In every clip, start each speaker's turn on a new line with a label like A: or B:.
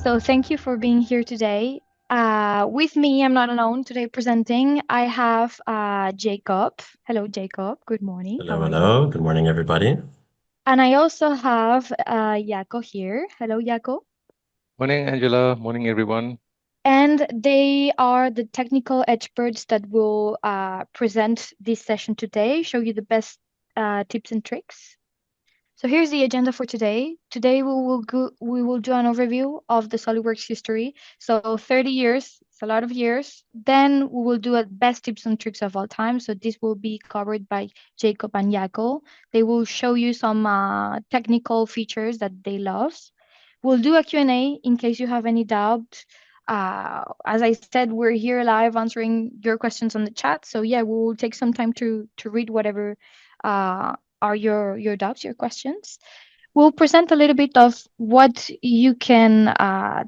A: So thank you for being here today. With me, I'm not alone today presenting. I have Jacob. Hello, Jacob. Good morning.
B: Hello,
A: How are you?
B: hello. Good morning, everybody.
A: And I also have Yako here. Hello, Yako.
C: Morning, Angela. Morning, everyone.
A: And they are the technical experts that will present this session today, show you the best tips and tricks. So here's the agenda for today. Today we will do an overview of the SolidWorks history. So 30 years, it's a lot of years. Then we will do a best tips and tricks of all time. So this will be covered by Jacob and Jaco. They will show you some technical features that they love. We'll do a Q&A in case you have any doubt. As I said, we're here live answering your questions on the chat. So yeah, we will take some time to read whatever uh, are your doubts, your questions. We'll present a little bit of what you can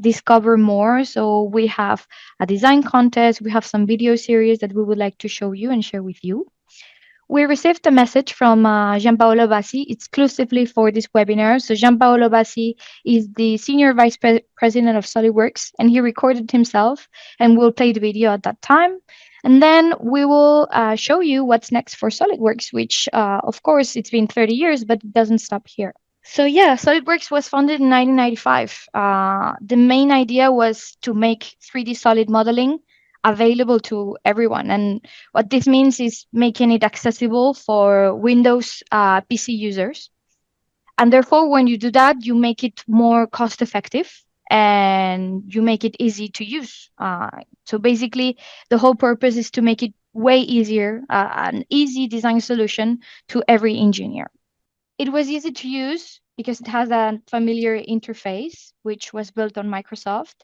A: discover more. So we have a design contest, we have some video series that we would like to show you and share with you. We received a message from Gianpaolo Bassi exclusively for this webinar. So Gianpaolo Bassi is the Senior Vice President of SolidWorks, and he recorded himself, and we'll play the video at that time. And then we will show you what's next for SolidWorks, which, of course, it's been 30 years, but it doesn't stop here. So yeah, SolidWorks was founded in 1995. The main idea was to make 3D solid modeling available to everyone. And what this means is making it accessible for Windows PC users. And therefore, when you do that, you make it more cost effective and you make it easy to use. So basically, the whole purpose is to make it way easier, an easy design solution to every engineer. It was easy to use because it has a familiar interface, which was built on Microsoft,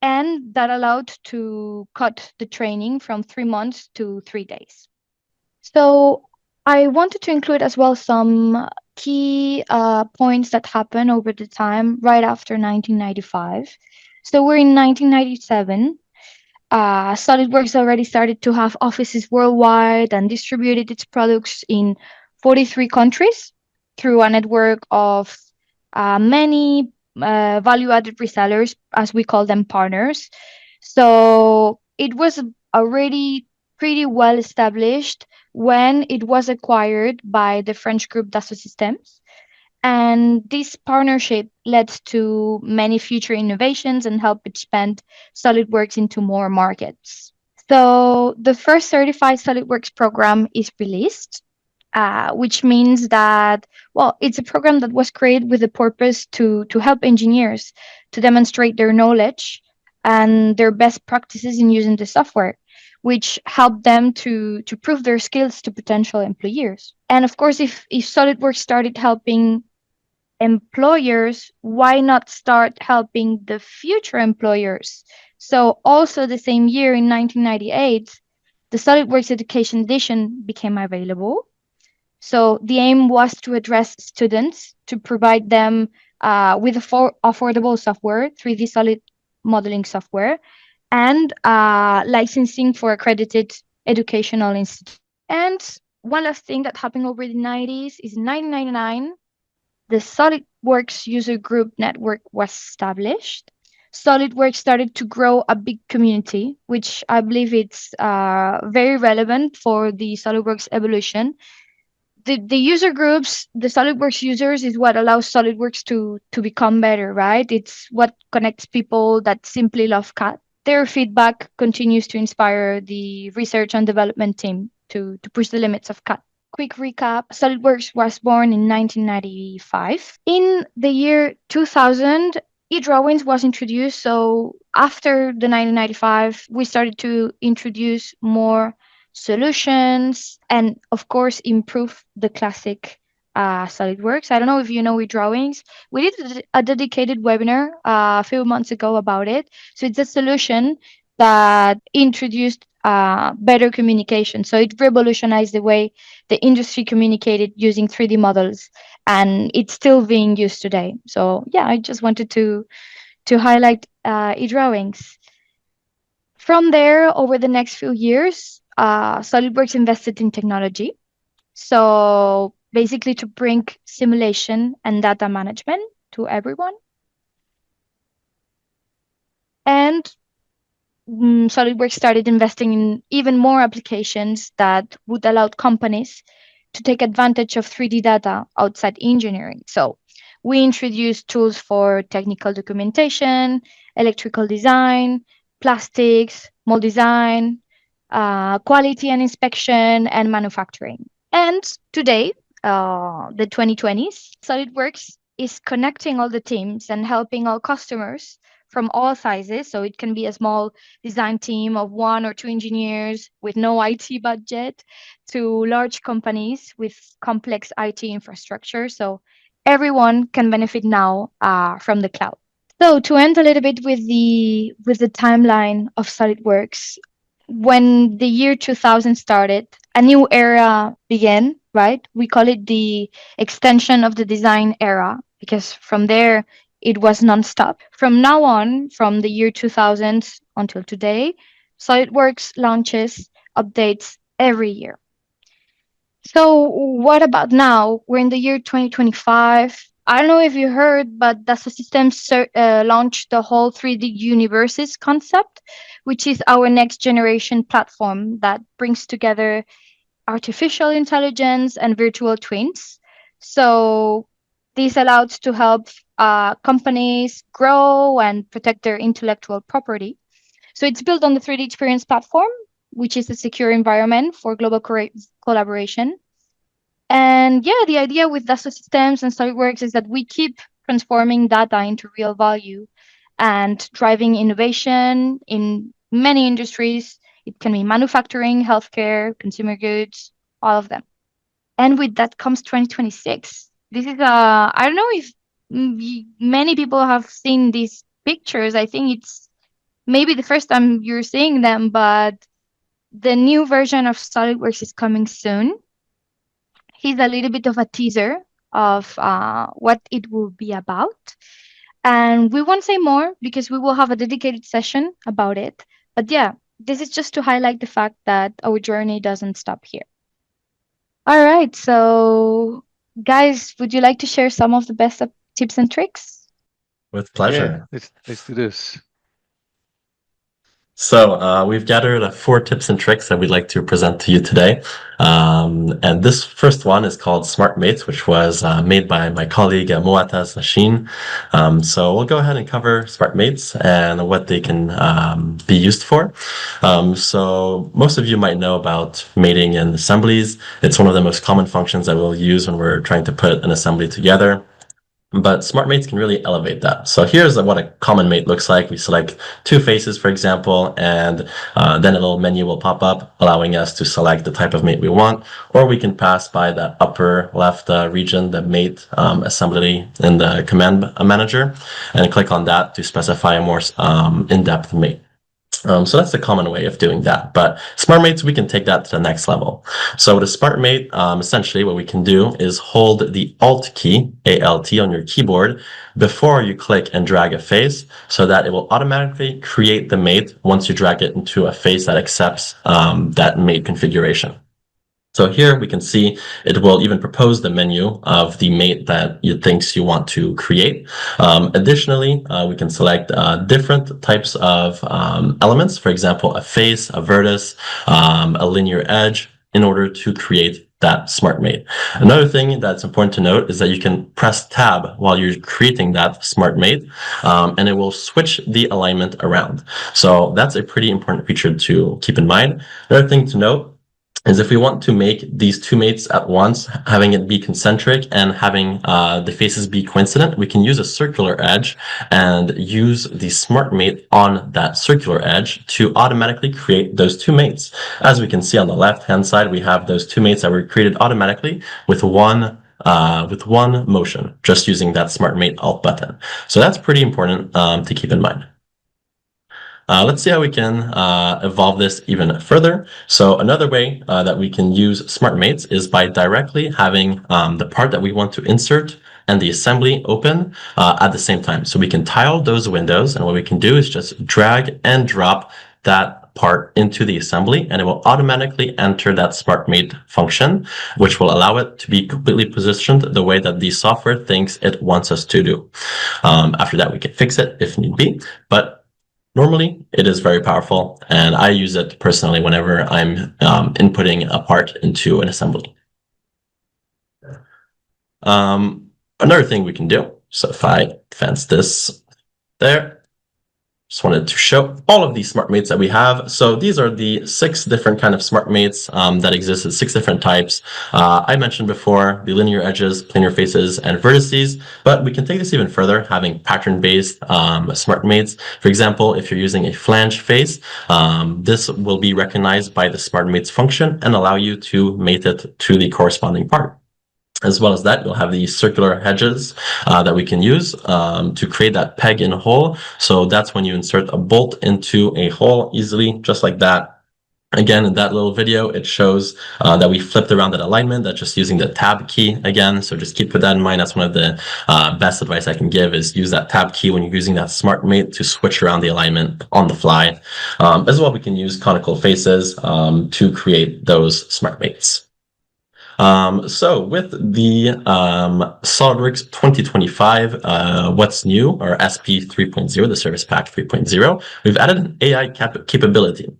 A: and that allowed to cut the training from 3 months to 3 days. So I wanted to include as well some key points that happened over the time right after 1995. So we're in 1997. SolidWorks already started to have offices worldwide and distributed its products in 43 countries through a network of many value-added resellers, as we call them, partners. So it was already pretty well established when it was acquired by the French group Dassault Systems. And this partnership led to many future innovations and helped expand SolidWorks into more markets. So the first certified SolidWorks program is released, which means that, well, it's a program that was created with the purpose to help engineers to demonstrate their knowledge and their best practices in using the software, which help them to prove their skills to potential employers. And of course, if SolidWorks started helping employers, why not start helping the future employers? So also the same year in 1998, the SolidWorks Education Edition became available. So the aim was to address students to provide them with affordable software, 3D solid modeling software, and licensing for accredited educational institutes. And one last thing that happened over the 90s is in 1999, the SolidWorks user group network was established. SolidWorks started to grow a big community, which I believe it's very relevant for the SolidWorks evolution. The user groups, the SolidWorks users, is what allows SolidWorks to become better, right? It's what connects people that simply love CAD. Their feedback continues to inspire the research and development team to push the limits of CAD. Quick recap, SolidWorks was born in 1995. In the year 2000, eDrawings was introduced. So after the 1995, we started to introduce more solutions and, of course, improve the classic SolidWorks. I don't know if you know eDrawings. We did a dedicated webinar a few months ago about it. So it's a solution that introduced better communication. So it revolutionized the way the industry communicated using 3D models, and it's still being used today. So yeah, I just wanted to highlight eDrawings. From there, over the next few years, SolidWorks invested in technology. So basically to bring simulation and data management to everyone. And SolidWorks started investing in even more applications that would allow companies to take advantage of 3D data outside engineering. So we introduced tools for technical documentation, electrical design, plastics, mold design, quality and inspection, and manufacturing. And today, the 2020s, SolidWorks is connecting all the teams and helping all customers from all sizes. So it can be a small design team of 1 or 2 engineers with no IT budget to large companies with complex IT infrastructure. So everyone can benefit now from the cloud. So to end a little bit with the timeline of SolidWorks, when the year 2000 started, a new era began, right? We call it the extension of the design era because from there it was nonstop. From now on, from the year 2000 until today, SolidWorks launches updates every year. So what about now? We're in the year 2025. I don't know if you heard, but Dassault Systems launched the whole 3D universes concept, which is our next generation platform that brings together artificial intelligence and virtual twins. So this allows to help companies grow and protect their intellectual property. So it's built on the 3D Experience platform, which is a secure environment for global collaboration. And yeah, the idea with Dassault Systems and SolidWorks is that we keep transforming data into real value and driving innovation in many industries. It can be manufacturing, healthcare, consumer goods, all of them. And with that comes 2026. This is I don't know if many people have seen these pictures. I think it's maybe the first time you're seeing them, but the new version of SolidWorks is coming soon. Here's a little bit of a teaser of what it will be about. And we won't say more because we will have a dedicated session about it. But yeah, this is just to highlight the fact that our journey doesn't stop here. All right. So, guys, would you like to share some of the best tips and tricks?
B: With pleasure.
C: Yeah, let's do this.
B: So we've gathered 4 tips and tricks that we'd like to present to you today. And this first one is called Smart Mates, which was made by my colleague Moataz Nashin. So we'll go ahead and cover Smart Mates and what they can be used for. So most of you might know about mating in assemblies. It's one of the most common functions that we'll use when we're trying to put an assembly together. But Smart Mates can really elevate that. So here's what a common mate looks like. We select 2 faces, for example, and then a little menu will pop up, allowing us to select the type of mate we want, or we can pass by the upper left region, the mate assembly in the command manager, and click on that to specify a more in-depth mate. So that's the common way of doing that. But Smart Mates, we can take that to the next level. So with a Smart Mate, essentially what we can do is hold the Alt key, ALT, on your keyboard before you click and drag a face so that it will automatically create the mate once you drag it into a face that accepts that mate configuration. So here we can see it will even propose the menu of the mate that you thinks you want to create. Additionally, we can select different types of elements, for example, a face, a vertex, a linear edge, in order to create that Smart Mate. Another thing that's important to note is that you can press Tab while you're creating that Smart Mate, and it will switch the alignment around. So that's a pretty important feature to keep in mind. Another thing to note is if we want to make these 2 mates at once, having it be concentric and having the faces be coincident, we can use a circular edge and use the Smart Mate on that circular edge to automatically create those 2 mates. As we can see on the left-hand side, we have those 2 mates that were created automatically with one motion, just using that Smart Mate Alt button. So that's pretty important to keep in mind. Let's see how we can evolve this even further. So another way that we can use Smart Mates is by directly having the part that we want to insert and the assembly open at the same time. So we can tile those windows, and what we can do is just drag and drop that part into the assembly, and it will automatically enter that Smart Mate function, which will allow it to be completely positioned the way that the software thinks it wants us to do. After that, we can fix it if need be, but Normally, it is very powerful, and I use it personally whenever I'm inputting a part into an assembly. Another thing we can do, so if I advance this there, just wanted to show all of these smart mates that we have. So these are the 6 different kind of smart mates that exist in 6 different types. I mentioned before the linear edges, planar faces, and vertices, but we can take this even further, having pattern-based smart mates. For example, if you're using a flange face, this will be recognized by the smart mates function and allow you to mate it to the corresponding part. As well as that, you'll have these circular edges that we can use to create that peg in hole. So that's when you insert a bolt into a hole easily, just like that. Again, in that little video, it shows that we flipped around that alignment, that's just using the tab key again. So just keep that in mind. That's one of the best advice I can give, is use that tab key when you're using that smart mate to switch around the alignment on the fly. As well, we can use conical faces to create those smart mates. So with the SolidWorks 2025, what's new, or SP 3.0, the Service Pack 3.0, we've added an AI capability.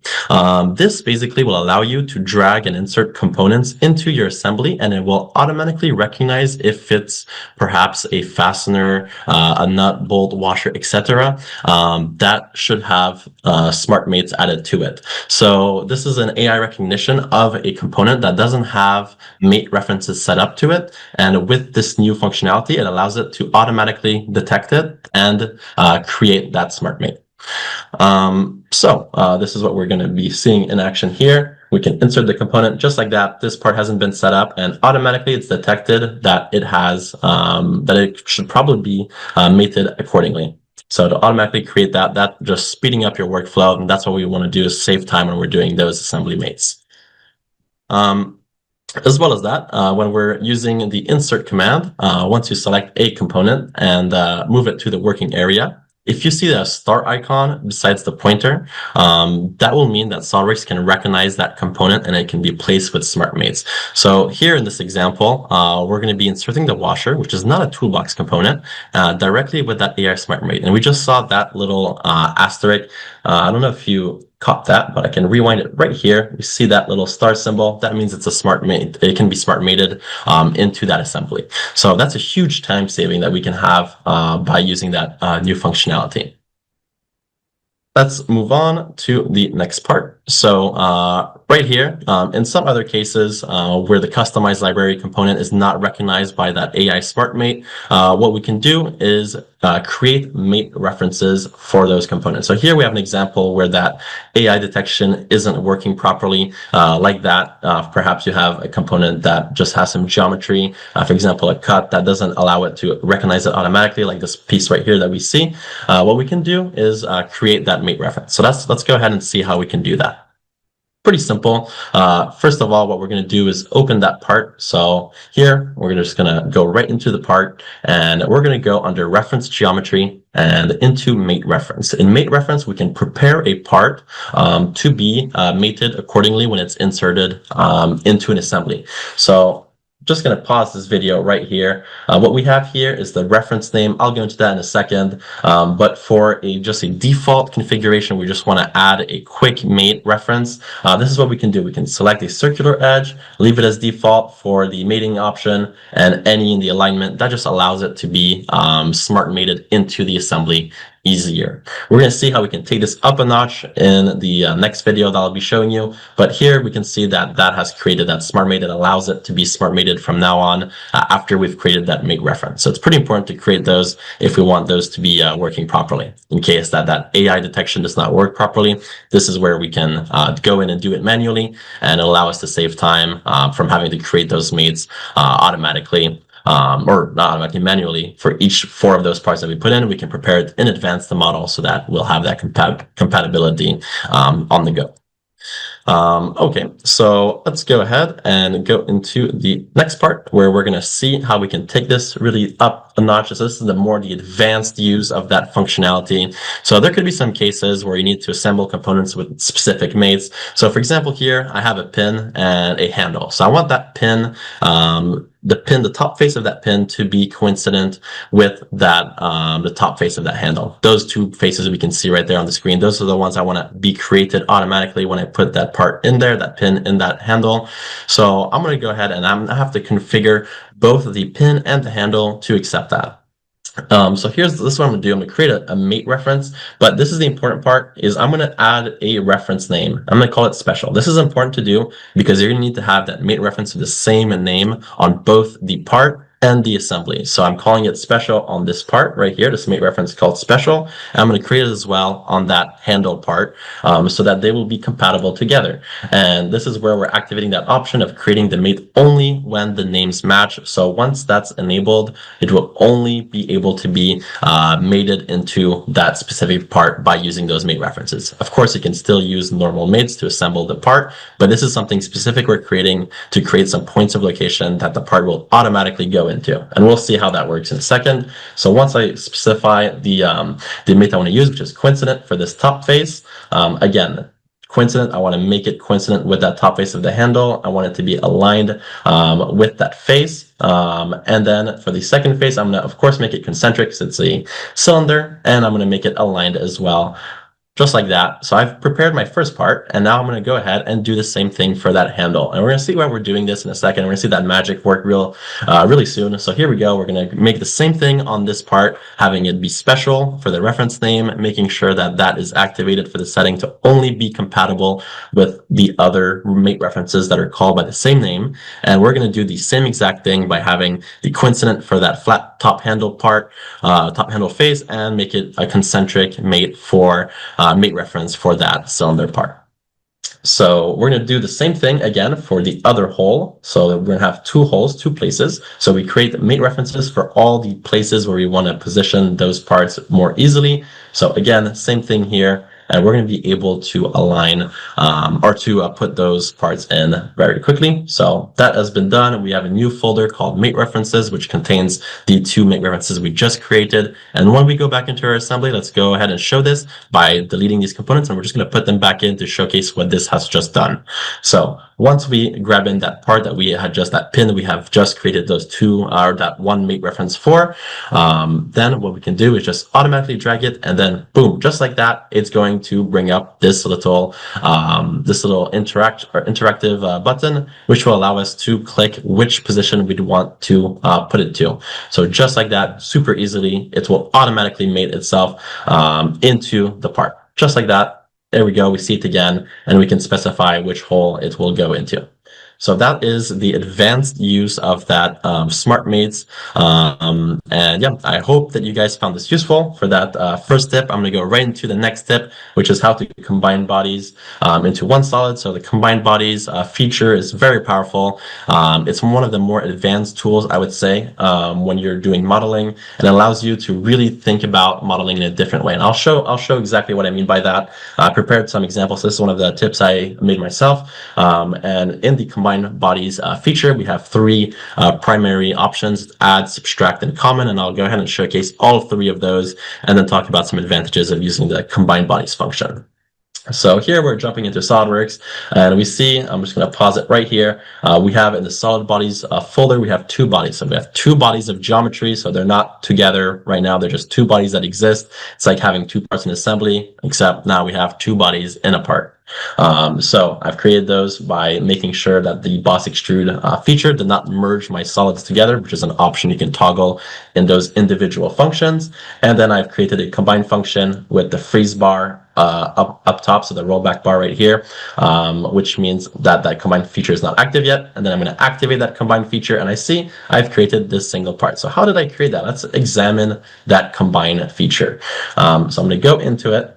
B: This basically will allow you to drag and insert components into your assembly, and it will automatically recognize if it's perhaps a fastener, a nut, bolt, washer, etc. That should have smart mates added to it. So this is an AI recognition of a component that doesn't have mate references set up to it, and with this new functionality, it allows it to automatically detect it and create that smart mate. This is what we're going to be seeing in action here. We can insert the component just like that. This part hasn't been set up, and automatically it's detected that it has that it should probably be mated accordingly. So to automatically create that just speeding up your workflow, and that's what we want to do, is save time when we're doing those assembly mates. As well as that, when we're using the insert command, once you select a component and move it to the working area, if you see the star icon besides the pointer, that will mean that SolidWorks can recognize that component and it can be placed with smart mates. So here in this example, we're going to be inserting the washer, which is not a toolbox component, directly with that AI smart mate. And we just saw that little asterisk. I don't know if you caught that, but I can rewind it right here. You see that little star symbol? That means it's a smart mate. It can be smart mated into that assembly. So that's a huge time saving that we can have by using that new functionality. Let's move on to the next part. So right here, in some other cases where the customized library component is not recognized by that AI smart mate, what we can do is create mate references for those components. So here we have an example where that AI detection isn't working properly like that. Perhaps you have a component that just has some geometry, for example, a cut that doesn't allow it to recognize it automatically, like this piece right here that we see. What we can do is create that mate reference. So let's go ahead and see how we can do that. Pretty simple. First of all, what we're going to do is open that part. So here, we're just going to go right into the part, and we're going to go under reference geometry and into mate reference. In mate reference, we can prepare a part to be mated accordingly when it's inserted into an assembly. So just going to pause this video right here. What we have here is the reference name. I'll go into that in a second. But for just a default configuration, we just want to add a quick mate reference. This is what we can do. We can select a circular edge, leave it as default for the mating option, and any in the alignment. That just allows it to be smart mated into the assembly easier. We're going to see how we can take this up a notch in the next video that I'll be showing you. But here we can see that that has created that smart mate that allows it to be smart mated from now on after we've created that mate reference. So it's pretty important to create those if we want those to be working properly. In case that AI detection does not work properly, this is where we can go in and do it manually, and allow us to save time from having to create those mates automatically. Or not automatically, manually. For each 4 of those parts that we put in, we can prepare it in advance the model so that we'll have that compatibility on the go. Okay, so let's go ahead and go into the next part where we're going to see how we can take this really up a notch. So this is the advanced use of that functionality. So there could be some cases where you need to assemble components with specific mates. So for example, here I have a pin and a handle. So I want that pin, the top face of that pin to be coincident with that, the top face of that handle. Those two faces we can see right there on the screen. Those are the ones I want to be created automatically when I put that part in there, that pin in that handle. So I'm going to go ahead and I have to configure both the pin and the handle to accept that. So this is what I'm going to do. I'm going to create a mate reference, but this is the important part, is I'm going to add a reference name. I'm going to call it special. This is important to do because you're going to need to have that mate reference with the same name on both the part and the assembly. So I'm calling it special on this part right here, this mate reference called special. And I'm going to create it as well on that handle part, so that they will be compatible together. And this is where we're activating that option of creating the mate only when the names match. So once that's enabled, it will only be able to be mated into that specific part by using those mate references. Of course, you can still use normal mates to assemble the part, but this is something specific we're creating to create some points of location that the part will automatically go into, and we'll see how that works in a second. So once I specify the mate I want to use, which is coincident for this top face, again, coincident, I want to make it coincident with that top face of the handle. I want it to be aligned with that face. And then for the second face, I'm going to, of course, make it concentric because it's a cylinder, and I'm going to make it aligned as well, just like that. So I've prepared my first part, and now I'm going to go ahead and do the same thing for that handle. And we're going to see why we're doing this in a second. We're going to see that magic work really soon. So here we go. We're going to make the same thing on this part, having it be special for the reference name, making sure that that is activated for the setting to only be compatible with the other mate references that are called by the same name. And we're going to do the same exact thing by having the coincident for that flat top handle part, top handle face, and make it a concentric mate for mate reference for that cylinder part. So we're going to do the same thing again for the other hole. So we're going to have two holes, two places. So we create mate references for all the places where we want to position those parts more easily. So again, same thing here. And we're going to be able to align or to put those parts in very quickly. So that has been done. We have a new folder called mate references, which contains the two mate references we just created. And when we go back into our assembly, let's go ahead and show this by deleting these components. And we're just going to put them back in to showcase what this has just done. So once we grab in that part that we had just, that pin that we have just created those two, or that one mate reference for, then what we can do is just automatically drag it, and then boom, just like that, it's going to bring up this little interactive button, which will allow us to click which position we'd want to put it to. So just like that, super easily, it will automatically mate itself into the part. Just like that. There we go. We see it again, and we can specify which hole it will go into. So that is the advanced use of that smart mates. And yeah, I hope that you guys found this useful. For that first tip, I'm going to go right into the next tip, which is how to combine bodies into one solid. So the combined bodies feature is very powerful. It's one of the more advanced tools, I would say, when you're doing modeling, and it allows you to really think about modeling in a different way. And I'll show exactly what I mean by that. I prepared some examples. This is one of the tips I made myself. And in the combined bodies feature, we have three primary options: add, subtract, and common. And I'll go ahead and showcase all three of those, and then talk about some advantages of using the combined bodies function. So here we're jumping into SolidWorks, and we see, I'm just going to pause it right here. We have in the solid bodies folder, we have two bodies. So we have two bodies of geometry. So they're not together right now. They're just two bodies that exist. It's like having two parts in assembly, except now we have two bodies in a part. So I've created those by making sure that the boss extrude feature did not merge my solids together, which is an option you can toggle in those individual functions. And then I've created a combine function with the freeze bar up top, so the rollback bar right here, which means that that combine feature is not active yet. And then I'm going to activate that combine feature, and I see I've created this single part. So how did I create that? Let's examine that combine feature. So I'm going to go into it.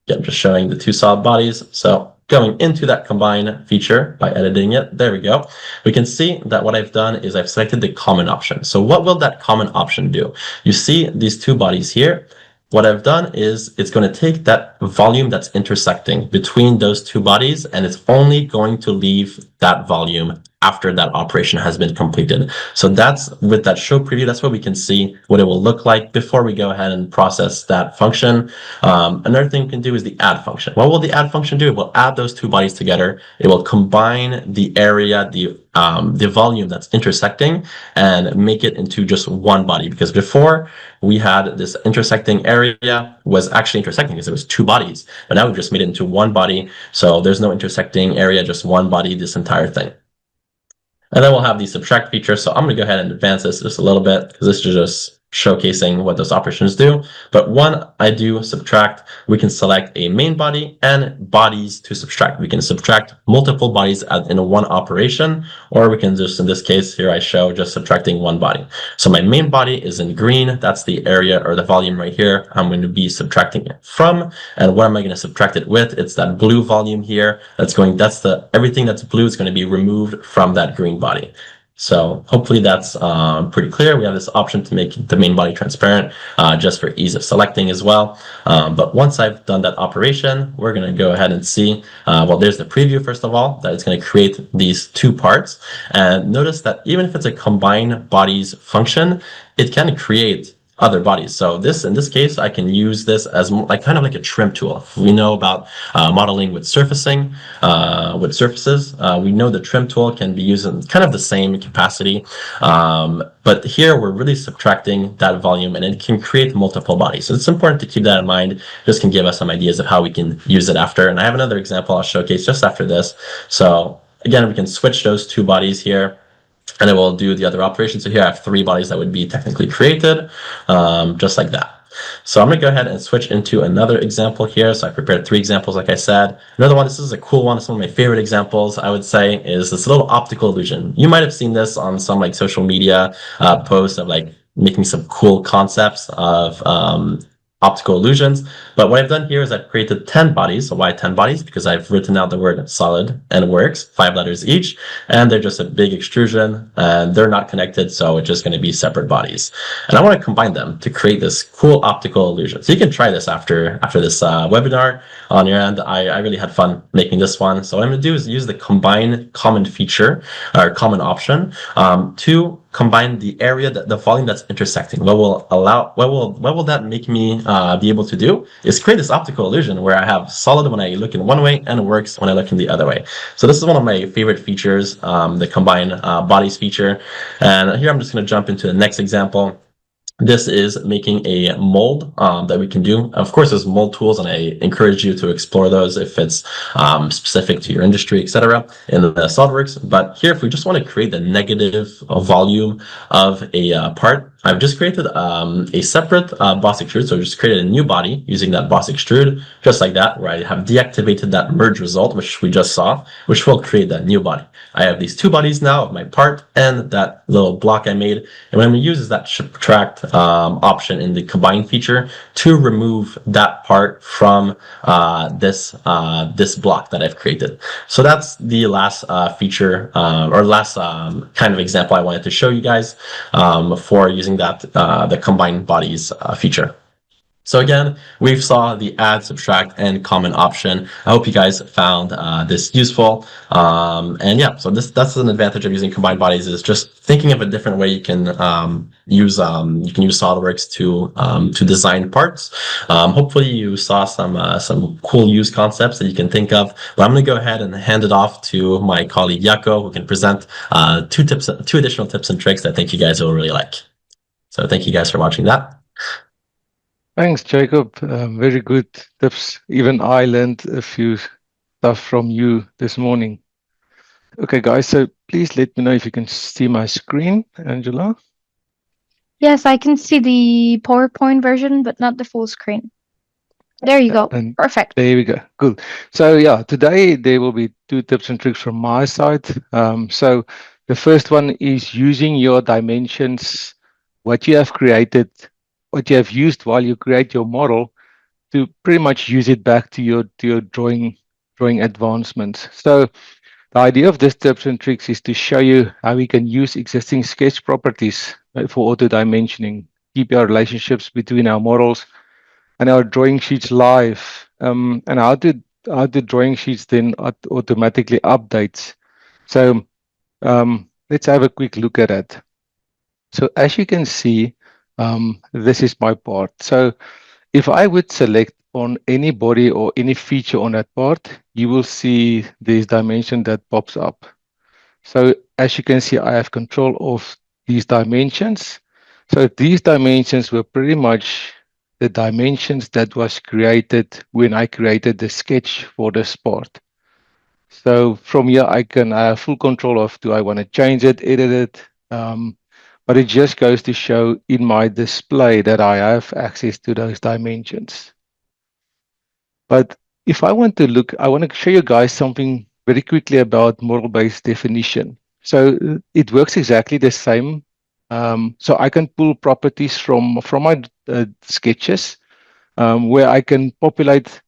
B: Again, just showing the two solid bodies. So going into that combine feature by editing it, there we go. We can see that what I've done is I've selected the common option. So what will that common option do? You see these two bodies here. What I've done is it's going to take that volume that's intersecting between those two bodies, and it's only going to leave that volume after that operation has been completed. So that's with that show preview, that's what we can see what it will look like before we go ahead and process that function. Another thing we can do is the add function. What will the add function do? It will add those two bodies together. It will combine the area, the volume that's intersecting, and make it into just one body. Because before we had this intersecting area was actually intersecting because it was two bodies, but now we've just made it into one body. So there's no intersecting area, just one body, this entire thing. And then we'll have the subtract feature. So I'm going to go ahead and advance this just a little bit because this is just showcasing what those operations do. But when I do subtract, we can select a main body and bodies to subtract. We can subtract multiple bodies in one operation, or we can just, in this case here, I show just subtracting one body. So my main body is in green. That's the area or the volume right here I'm going to be subtracting it from. And what am I going to subtract it with? It's that blue volume here. Everything that's blue is going to be removed from that green body. So hopefully that's pretty clear. We have this option to make the main body transparent just for ease of selecting as well. But once I've done that operation, we're going to go ahead and see, well, there's the preview, first of all, that it's going to create these two parts. And notice that even if it's a combine bodies function, it can create other bodies. So in this case, I can use this as kind of like a trim tool. If we know about modeling with surfacing, with surfaces, we know the trim tool can be used in kind of the same capacity. But here we're really subtracting that volume and it can create multiple bodies. So it's important to keep that in mind. This can give us some ideas of how we can use it after. And I have another example I'll showcase just after this. So again, we can switch those two bodies here, and it will do the other operation. So here I have three bodies that would be technically created, just like that. So I'm going to go ahead and switch into another example here. So I prepared three examples, like I said. Another one, this is a cool one. It's one of my favorite examples, I would say, is this little optical illusion. You might have seen this on some like social media posts of like making some cool concepts of optical illusions. But what I've done here is I've created 10 bodies. So why 10 bodies? Because I've written out the word solid and works, 5 letters each, and they're just a big extrusion and they're not connected. So it's just going to be separate bodies. And I want to combine them to create this cool optical illusion. So you can try this after this webinar on your end. I really had fun making this one. So what I'm going to do is use the combine common feature or common option to combine the area, the volume that's intersecting. What will that make me be able to do is create this optical illusion where I have solid when I look in one way and works when I look in the other way. So this is one of my favorite features, the combine bodies feature. And here I'm just going to jump into the next example. This is making a mold that we can do. Of course, there's mold tools, and I encourage you to explore those if it's specific to your industry, etc. in the SolidWorks. But here, if we just want to create the negative volume of a part, I've just created a separate boss extrude. So I just created a new body using that boss extrude, just like that, where I have deactivated that merge result, which we just saw, which will create that new body. I have these two bodies now of my part and that little block I made. And what I'm going to use is that subtract option in the combine feature to remove that part from this block that I've created. So that's the last feature or last kind of example I wanted to show you guys for using that the combine bodies feature. So again, we've saw the add, subtract, and common option. I hope you guys found this useful. And yeah, so that's an advantage of using combined bodies, is just thinking of a different way you can use SolidWorks to design parts. Hopefully you saw some cool use concepts that you can think of. But I'm going to go ahead and hand it off to my colleague Jaco, who can present two additional tips and tricks that I think you guys will really like. So thank you guys for watching that.
C: Thanks, Jacob. Very good tips. Even I learned a few stuff from you this morning. Okay, guys, so please let me know if you can see my screen, Angela.
A: Yes, I can see the PowerPoint version, but not the full screen. There you go.
C: And
A: Perfect.
C: there we go. Good. So yeah, today there will be two tips and tricks from my side. So the first one is using your dimensions, what you have created, what you have used while you create your model, to pretty much use it back to your drawing advancements. So the idea of this tips and tricks is to show you how we can use existing sketch properties for auto dimensioning, keep our relationships between our models and our drawing sheets live, and how the drawing sheets then automatically updates. So Let's have a quick look at it. So as you can see, this is my part. So if I would select on any body or any feature on that part, you will see this dimension that pops up. So as you can see, I have control of these dimensions. So these dimensions were pretty much the dimensions that was created when I created the sketch for this part. So from here, I can have full control of, do I want to change it, edit it? But it just goes to show in my display that I have access to those dimensions. But if I want to look, I want to show you guys something very quickly about model-based definition. So it works exactly the same. So I can pull properties from my sketches, where I can populate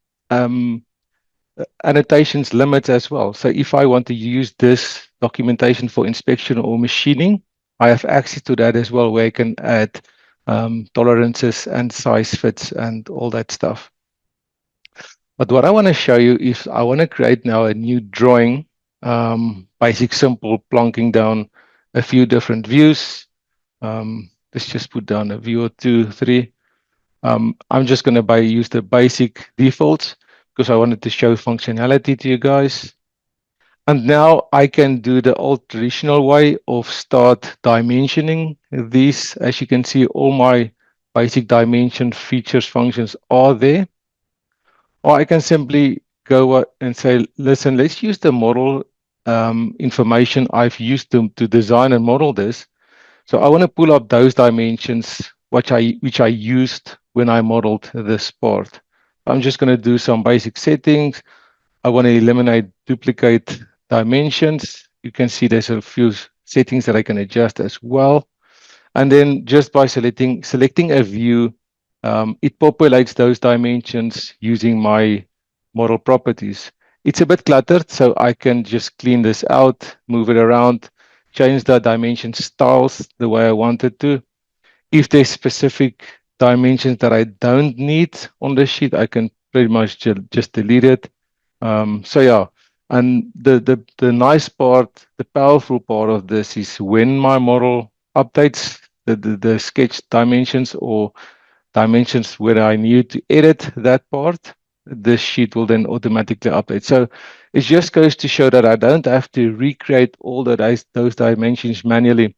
C: annotations limits as well. So if I want to use this documentation for inspection or machining, I have access to that as well, where I can add tolerances and size fits and all that stuff. But what I want to show you is I want to create now a new drawing, basic, simple, plonking down a few different views. Let's just put down a view or two, three. I'm just going to use the basic defaults because I wanted to show functionality to you guys. And now I can do the old traditional way of start dimensioning these. As you can see, all my basic dimension features functions are there. Or I can simply go and say, listen, let's use the model information I've used to design and model this. So I want to pull up those dimensions which I used when I modeled this part. I'm just going to do some basic settings. I want to eliminate duplicate dimensions. You can see there's a few settings that I can adjust as well. And then just by selecting a view, it populates those dimensions using my model properties. It's a bit cluttered, so I can just clean this out, move it around, change the dimension styles the way I want it to. If there's specific dimensions that I don't need on the sheet, I can pretty much just delete it. So yeah, and the nice part, the powerful part of this is when my model updates the sketch dimensions or dimensions where I need to edit that part, this sheet will then automatically update. So it just goes to show that I don't have to recreate all those dimensions manually.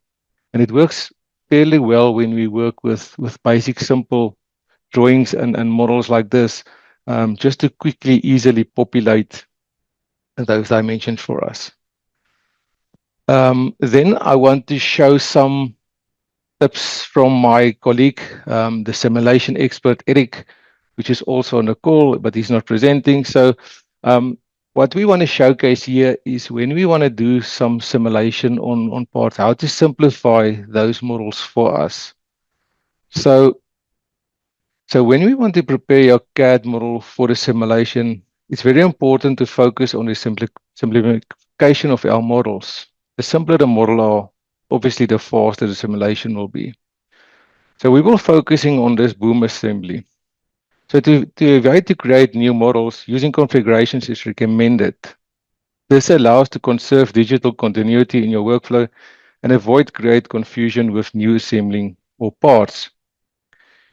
C: And it works fairly well when we work with basic, simple drawings and models like this, just to quickly, easily populate those dimensions for us. Then I want to show some tips from my colleague, the simulation expert, Eric, which is also on the call, but he's not presenting. So what we want to showcase here is when we want to do some simulation on parts, how to simplify those models for us. So when we want to prepare your CAD model for the simulation, it's very important to focus on the simplification of our models. The simpler the model are, obviously the faster the simulation will be. So we will focusing on this boom assembly. So to avoid to create new models, using configurations is recommended. This allows to conserve digital continuity in your workflow and avoid create confusion with new assembling or parts.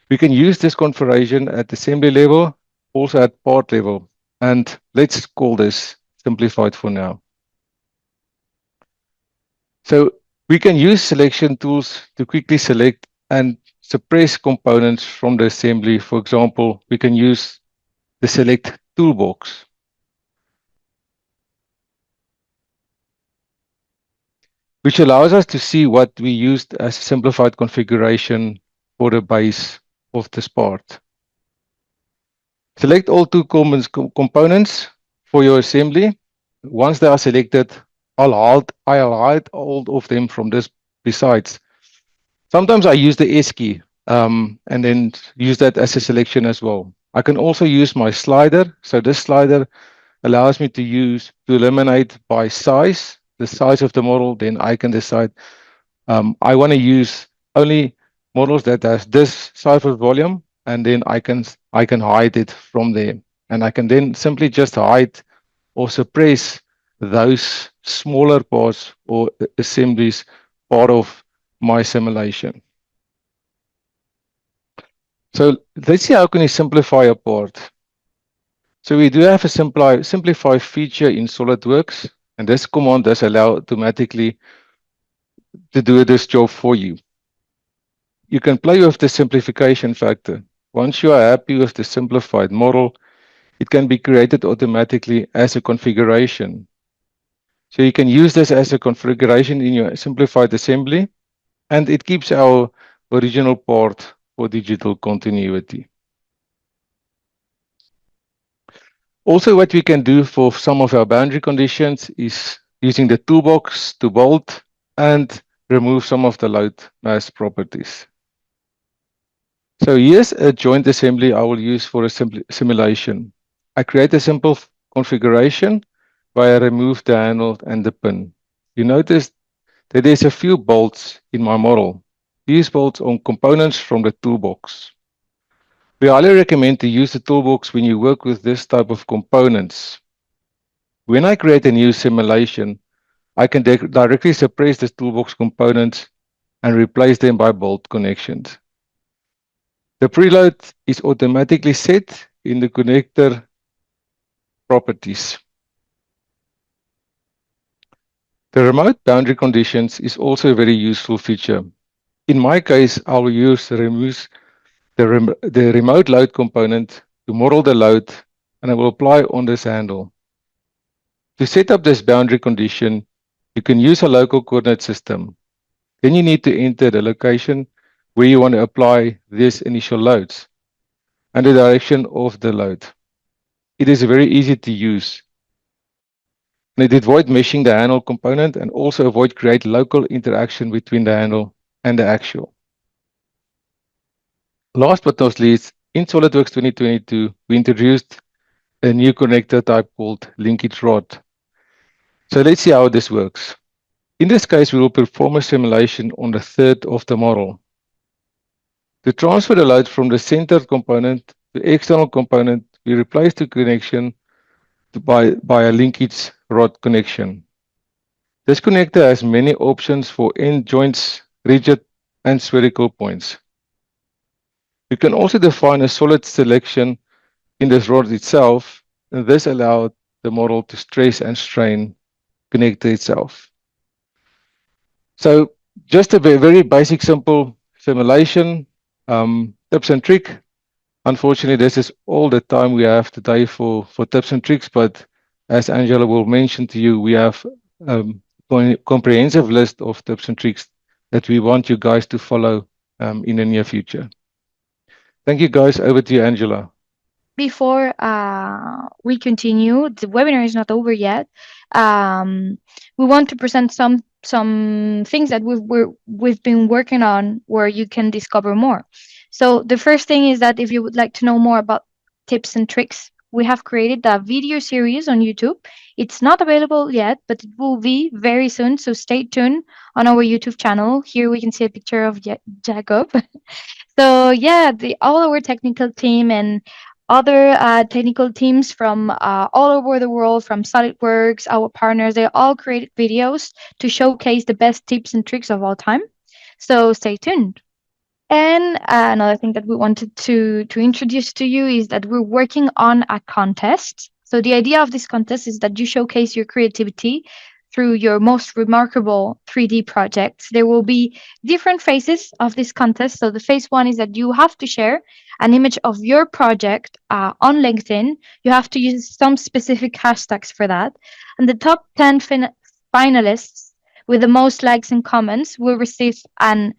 C: We can use this configuration at assembly level, also at part level. And let's call this simplified for now. So we can use selection tools to quickly select and suppress components from the assembly. For example, we can use the select toolbox. Which allows us to see what we used as a simplified configuration for the base of this part. Select all two components for your assembly. Once they are selected, I'll hide all of them from this besides. Sometimes I use the S key and then use that as a selection as well. I can also use my slider. So this slider allows me to eliminate by size, the size of the model. Then I can decide I want to use only models that has this size of volume, and then I can hide it from there. And I can then simply just hide or suppress those smaller parts or assemblies part of my simulation. So let's see how can we simplify a part. So we do have a simplify feature in SolidWorks, and this command does allow automatically to do this job for you. You can play with the simplification factor. Once you are happy with the simplified model, it can be created automatically as a configuration. So you can use this as a configuration in your simplified assembly, and it keeps our original part for digital continuity. Also, what we can do for some of our boundary conditions is using the toolbox to bolt and remove some of the load mass properties. So here's a joint assembly I will use for a simulation. I create a simple configuration where I remove the handle and the pin. You notice that there's a few bolts in my model. These bolts on components from the toolbox. We highly recommend to use the toolbox when you work with this type of components. When I create a new simulation, I can directly suppress the toolbox components and replace them by bolt connections. The preload is automatically set in the connector properties. The remote boundary conditions is also a very useful feature. In my case, I will use the remote load component to model the load, and I will apply on this handle. To set up this boundary condition, you can use a local coordinate system. Then you need to enter the location where you want to apply these initial loads and the direction of the load. It is very easy to use. And it avoids meshing the handle component and also avoid create local interaction between the handle and the actual. Last but not least, in SolidWorks 2022, we introduced a new connector type called linkage rod. So let's see how this works. In this case, we will perform a simulation on the third of the model. To transfer the load from the centered component to the external component, we replace the connection by a linkage rod connection. This connector has many options for end joints, rigid, and spherical points. You can also define a solid selection in this rod itself, and this allows the model to stress and strain connector itself. So just a very basic, simple simulation, tips and trick. Unfortunately, this is all the time we have today for tips and tricks, but as Angela will mention to you, we have a comprehensive list of tips and tricks that we want you guys to follow in the near future. Thank you, guys. Over to you, Angela.
A: Before we continue, the webinar is not over yet. We want to present some things that we've been working on where you can discover more. So the first thing is that if you would like to know more about tips and tricks, we have created a video series on YouTube. It's not available yet, but it will be very soon. So stay tuned on our YouTube channel. Here we can see a picture of Jacob. So yeah, all our technical team and other technical teams from all over the world, from SolidWorks, our partners, they all created videos to showcase the best tips and tricks of all time. So stay tuned. And another thing that we wanted to introduce to you is that we're working on a contest. So the idea of this contest is that you showcase your creativity through your most remarkable 3D projects. There will be different phases of this contest. So the phase one is that you have to share an image of your project on LinkedIn. You have to use some specific hashtags for that. And the top 10 finalists with the most likes and comments will receive an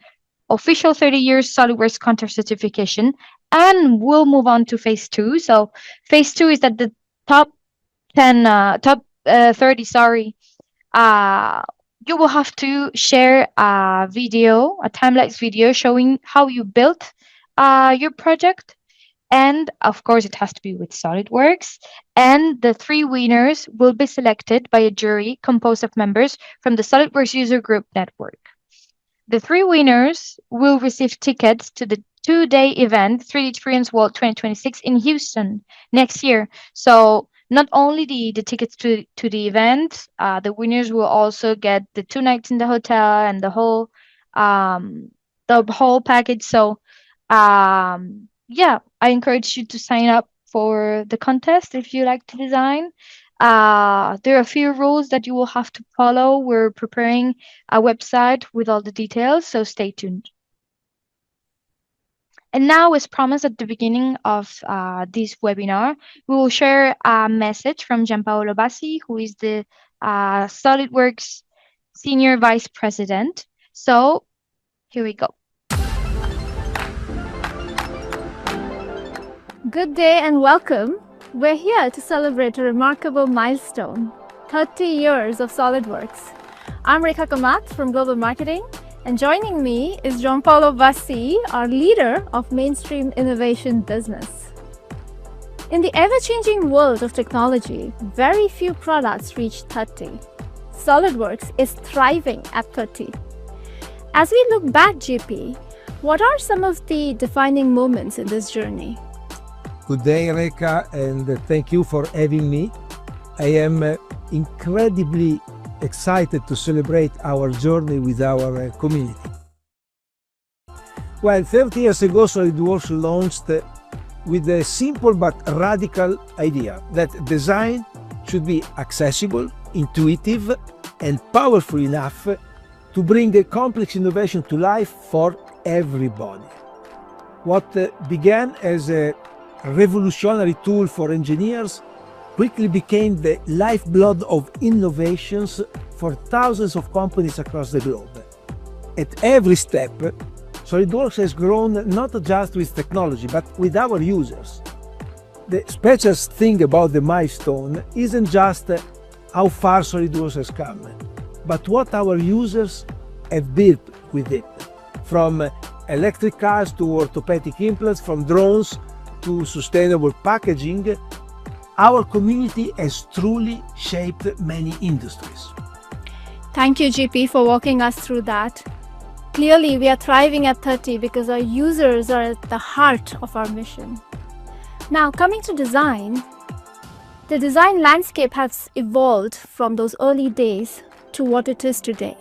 A: official 30 years SolidWorks contest certification, and we'll move on to phase two. So phase two is that the top 30, you will have to share a video, a time-lapse video showing how you built your project. And of course, it has to be with SolidWorks. And the 3 winners will be selected by a jury composed of members from the SolidWorks User Group Network. The 3 winners will receive tickets to the 2-day event, 3D Experience World 2026 in Houston next year. So not only the tickets to the event, the winners will also get the 2 nights in the hotel and the whole package. So yeah, I encourage you to sign up for the contest if you like to design. There are a few rules that you will have to follow. We're preparing a website with all the details, so stay tuned. And now, as promised at the beginning of this webinar, we will share a message from Gianpaolo Bassi, who is the SolidWorks Senior Vice President. So here we go.
D: Good day and welcome. We're here to celebrate a remarkable milestone, 30 years of SolidWorks. I'm Rekha Kamath from Global Marketing, and joining me is Gianpaolo Bassi, our leader of mainstream innovation business. In the ever-changing world of technology, very few products reach 30. SolidWorks is thriving at 30. As we look back, GP, what are some of the defining moments in this journey?
E: Good day, Rekha, and thank you for having me. I am incredibly excited to celebrate our journey with our community. Well, 30 years ago, SolidWorks launched with a simple but radical idea that design should be accessible, intuitive, and powerful enough to bring a complex innovation to life for everybody. What began as a revolutionary tool for engineers quickly became the lifeblood of innovations for thousands of companies across the globe. At every step, SolidWorks has grown not just with technology, but with our users. The special thing about the milestone isn't just how far SolidWorks has come, but what our users have built with it. From electric cars to orthopedic implants, from drones to sustainable packaging, our community has truly shaped many industries.
D: Thank you, GP, for walking us through that. Clearly, we are thriving at 30 because our users are at the heart of our mission. Now, coming to design, the design landscape has evolved from those early days to what it is today.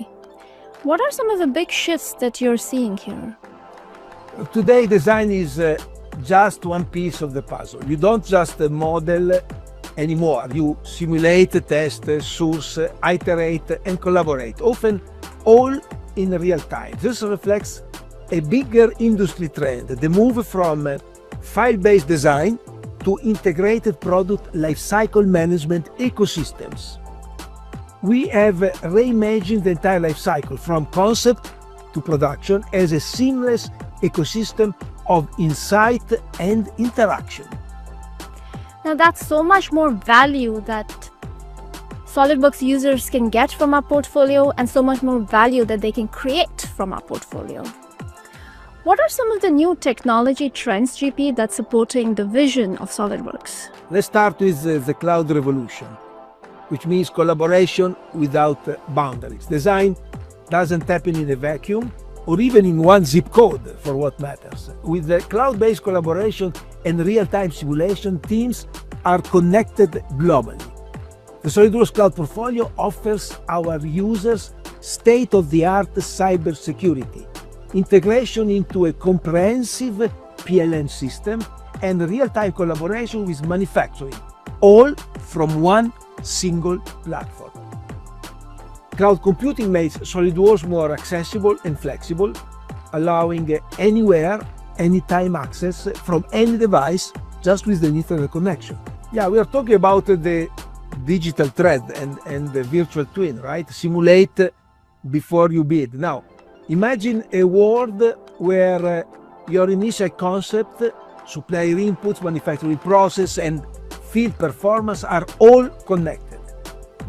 D: What are some of the big shifts that you're seeing here?
E: Today, design is just one piece of the puzzle. You don't just model anymore. You simulate, test, source, iterate, and collaborate, often all in real time. This reflects a bigger industry trend, the move from file-based design to integrated product lifecycle management ecosystems. We have reimagined the entire lifecycle from concept to production as a seamless ecosystem of insight and interaction.
D: Now, that's so much more value that SolidWorks users can get from our portfolio and so much more value that they can create from our portfolio. What are some of the new technology trends, GP, that's supporting the vision of SolidWorks?
E: Let's start with the cloud revolution, which means collaboration without boundaries. Design doesn't happen in a vacuum or even in one zip code for what matters. With the cloud-based collaboration and real-time simulation, teams are connected globally. The SolidWorks Cloud portfolio offers our users state-of-the-art cybersecurity, integration into a comprehensive PLM system, and real-time collaboration with manufacturing, all from one single platform. Cloud computing makes SolidWorks more accessible and flexible, allowing anywhere, anytime access from any device just with the internet connection. Yeah, we are talking about the digital thread and the virtual twin, right? Simulate before you bid. Now, imagine a world where your initial concept, supplier inputs, manufacturing process, and field performance are all connected.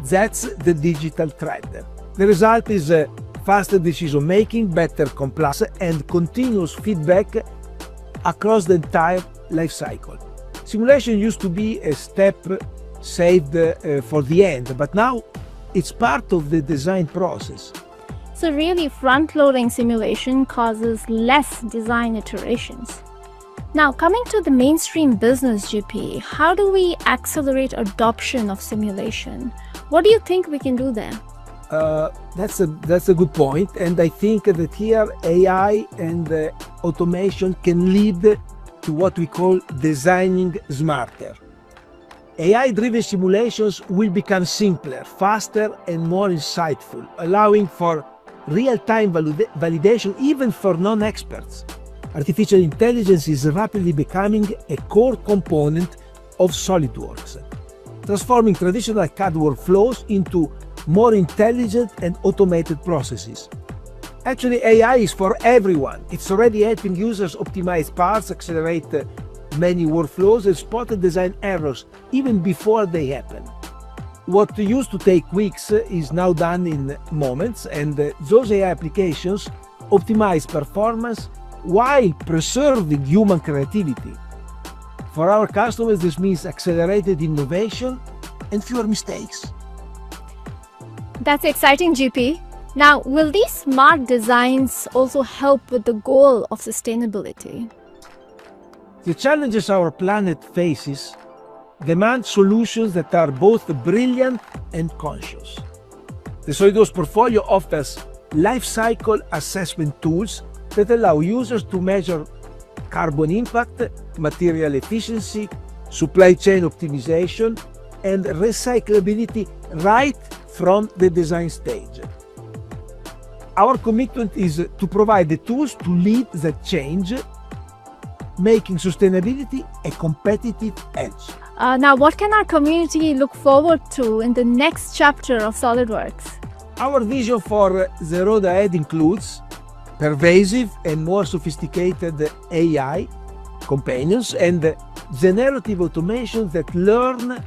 E: That's the digital thread. The result is faster decision-making, better compliance, and continuous feedback across the entire life cycle. Simulation used to be a step saved for the end, but now it's part of the design process.
D: So really, front-loading simulation causes less design iterations. Now, coming to the mainstream business, GP, how do we accelerate adoption of simulation? What do you think we can do there?
E: That's a good point, and I think that here AI and automation can lead to what we call designing smarter. AI-driven simulations will become simpler, faster, and more insightful, allowing for real-time validation even for non-experts. Artificial intelligence is rapidly becoming a core component of SolidWorks, transforming traditional CAD workflows into more intelligent and automated processes. Actually, AI is for everyone. It's already helping users optimize parts, accelerate many workflows, and spot and design errors even before they happen. What used to take weeks is now done in moments, and those AI applications optimize performance while preserving human creativity. For our customers, this means accelerated innovation and fewer mistakes.
D: That's exciting, GP. Now, will these smart designs also help with the goal of sustainability?
E: The challenges our planet faces demand solutions that are both brilliant and conscious. The SolidWorks portfolio offers life cycle assessment tools that allow users to measure carbon impact, material efficiency, supply chain optimization, and recyclability right from the design stage. Our commitment is to provide the tools to lead that change, making sustainability a competitive edge.
D: Now, what can our community look forward to in the next chapter of SolidWorks?
E: Our vision for the road ahead includes pervasive and more sophisticated AI companions and generative automations that learn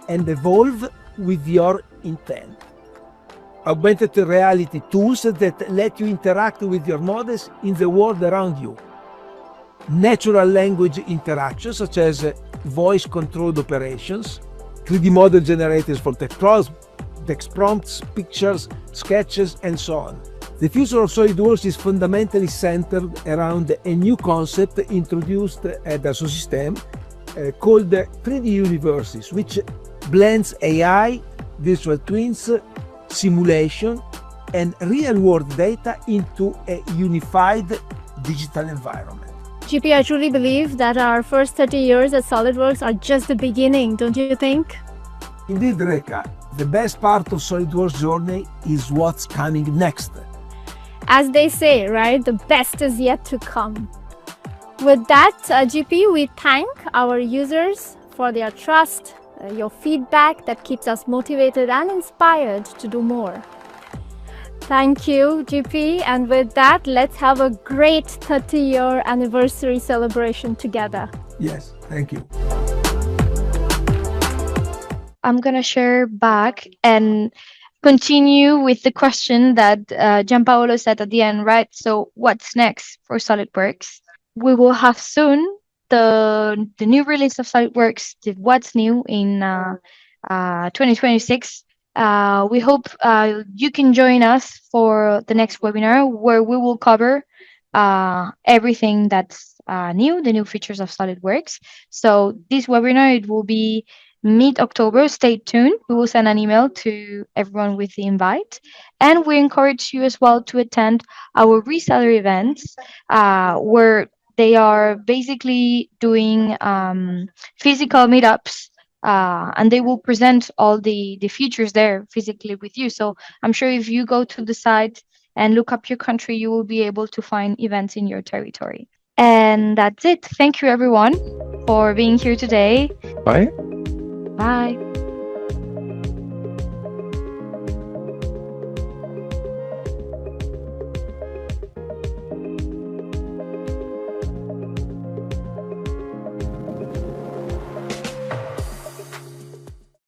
E: and evolve with your intent. Augmented reality tools that let you interact with your models in the world around you. Natural language interactions such as voice-controlled operations, 3D model generators for text prompts, pictures, sketches, and so on. The future of SolidWorks is fundamentally centered around a new concept introduced at Dassault Systèmes called 3D universes, which blends AI, virtual twins, simulation, and real-world data into a unified digital environment.
D: GP, I truly believe that our first 30 years at SolidWorks are just the beginning, don't you think?
E: Indeed, Reka. The best part of SolidWorks' journey is what's coming next.
D: As they say, right? The best is yet to come. With that, GP, we thank our users for their trust, your feedback that keeps us motivated and inspired to do more. Thank you, GP. And with that, let's have a great 30-year anniversary celebration together.
E: Yes, thank you.
A: I'm going to share back and continue with the question that Gianpaolo said at the end, right? So what's next for SolidWorks? We will have soon the new release of SolidWorks, the what's new in 2026. We hope you can join us for the next webinar where we will cover everything that's new, the new features of SolidWorks. So this webinar, it will be mid-October. Stay tuned. We will send an email to everyone with the invite. And we encourage you as well to attend our reseller events where they are basically doing physical meetups and they will present all the features there physically with you. So I'm sure if you go to the site and look up your country, you will be able to find events in your territory. And that's it. Thank you, everyone, for being here today.
C: Bye.
A: Bye.